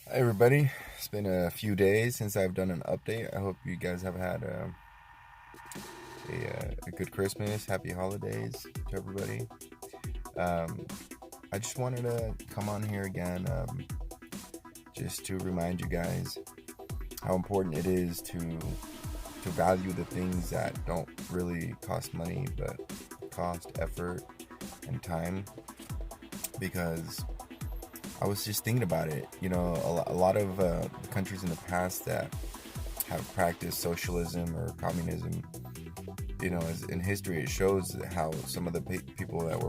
Hi everybody, it's been a few days since I've done an update. I hope you guys have had a good Christmas, happy holidays to everybody. Um, I just wanted to come on here again just to remind you guys how important it is to value the things that don't really cost money but cost effort and time, because I was just thinking about it. A lot of the countries in the past that have practiced socialism or communism, as in history, it shows how some of the people that were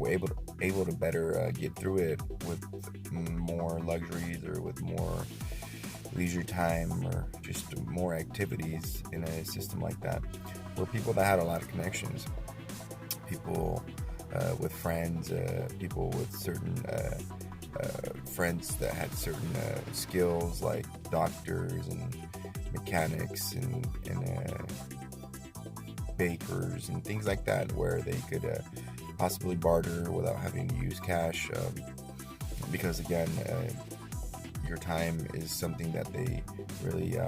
able to better get through it with more luxuries or with more leisure time or just more activities in a system like that, were people that had a lot of connections, people with friends, people with certain friends that had certain skills like doctors and mechanics and bakers and things like that, where they could possibly barter without having to use cash. Because again, your time is something that they really,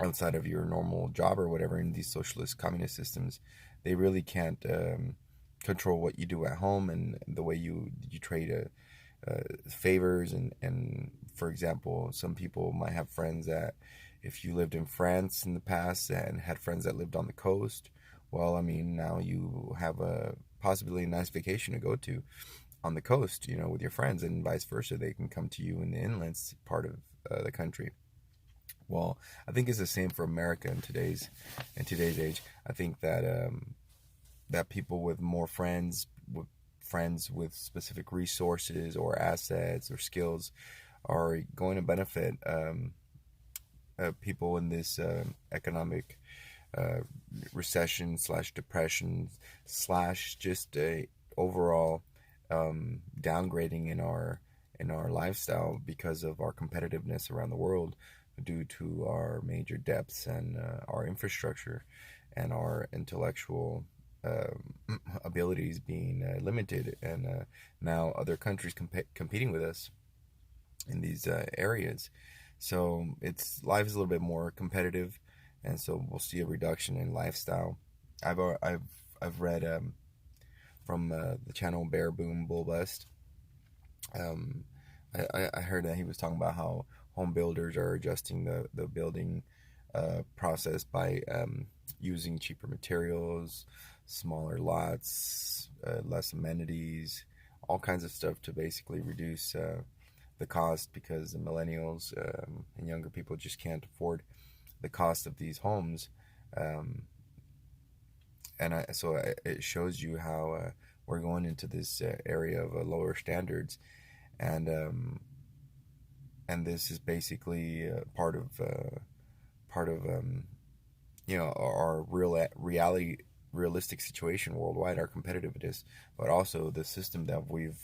outside of your normal job or whatever, in these socialist communist systems, they really can't control what you do at home and the way you trade favors. And for example, some people might have friends that, if you lived in France in the past and had friends that lived on the coast, well, I mean, now you have a possibly a nice vacation to go to on the coast, with your friends, and vice versa. They can come to you in the inland part of the country. Well, I think it's the same for America in today's age. I think that people with more friends with specific resources or assets or skills are going to benefit people in this economic uh, recession slash depression slash just a overall downgrading in our lifestyle because of our competitiveness around the world, due to our major debts and our infrastructure and our intellectual abilities being limited, and now other countries competing with us in these areas. So it's life is a little bit more competitive, and so we'll see a reduction in lifestyle. I've read from the channel Bear Boom Bull Bust. Um, I heard that he was talking about how home builders are adjusting the building process by using cheaper materials, smaller lots, less amenities, all kinds of stuff to basically reduce the cost, because the millennials and younger people just can't afford the cost of these homes. Um, it shows you how we're going into this area of lower standards, and this is basically part of our realistic situation worldwide, our competitiveness, but also the system that we've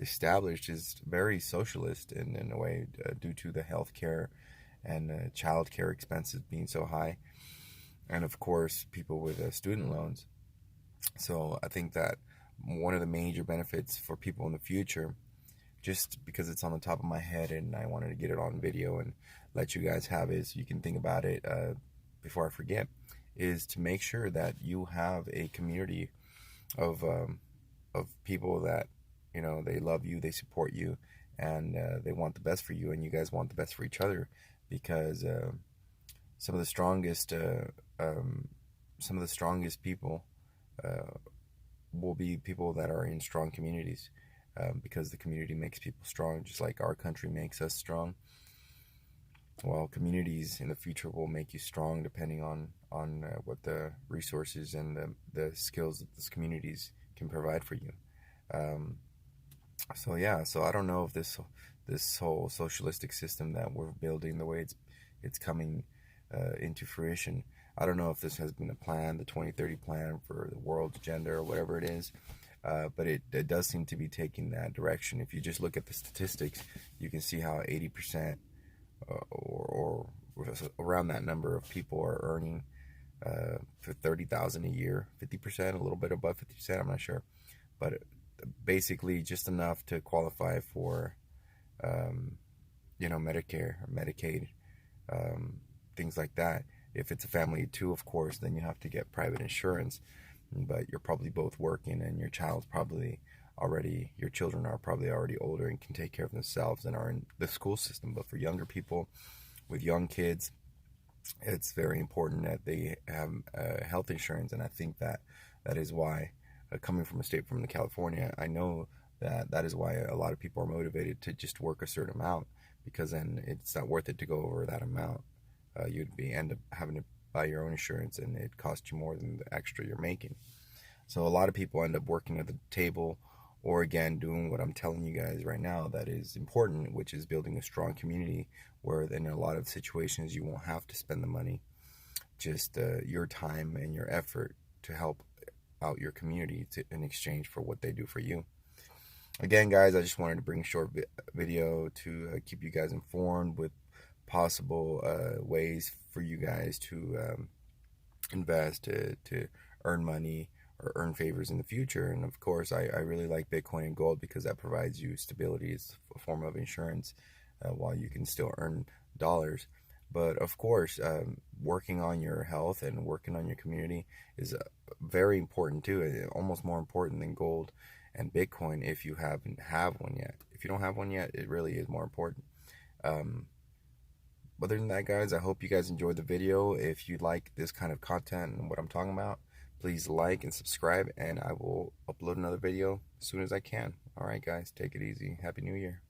established is very socialist in a way, due to the healthcare and child care expenses being so high, and of course people with student loans. So I think that one of the major benefits for people in the future, just because it's on the top of my head and I wanted to get it on video and let you guys have it so you can think about it before I forget, is to make sure that you have a community of people that, they love you, they support you, and they want the best for you, and you guys want the best for each other, because some of the strongest um, some of the strongest people uh, will be people that are in strong communities, because the community makes people strong, just like our country makes us strong. Well, communities in the future will make you strong, depending on what the resources and the skills that these communities can provide for you. Um, so yeah, so I don't know if this whole socialistic system that we're building, the way it's coming into fruition. I don't know if this has been a plan, the 2030 plan for the world agenda or whatever it is, but it does seem to be taking that direction. If you just look at the statistics, you can see how 80% or around that number of people are earning for 30,000 a year, 50%, a little bit above 50%, I'm not sure, but basically just enough to qualify for um, Medicare or Medicaid, um, things like that. If it's a family of two, of course, then you have to get private insurance. But you're probably both working, and your children are probably already older and can take care of themselves and are in the school system. But for younger people with young kids, it's very important that they have health insurance. And I think that that is why, coming from a state from California, I know that that is why a lot of people are motivated to just work a certain amount, because then it's not worth it to go over that amount. You'd be end up having to buy your own insurance, and it costs you more than the extra you're making. So a lot of people end up working at the table, or again doing what I'm telling you guys right now that is important, which is building a strong community where in a lot of situations you won't have to spend the money, just your time and your effort to help out your community in exchange for what they do for you. Again, guys, I just wanted to bring a short video to keep you guys informed with possible ways for you guys to invest, to earn money or earn favors in the future. And of course, I really like Bitcoin and gold because that provides you stability. It's a form of insurance while you can still earn dollars. But of course, working on your health and working on your community is very important too, almost more important than gold and Bitcoin if you haven't have one yet. If you don't have one yet, it really is more important. Um, Other than that, guys, I hope you guys enjoyed the video. If you like this kind of content and what I'm talking about, please like and subscribe, and I will upload another video as soon as I can. All right, guys, take it easy. Happy New Year.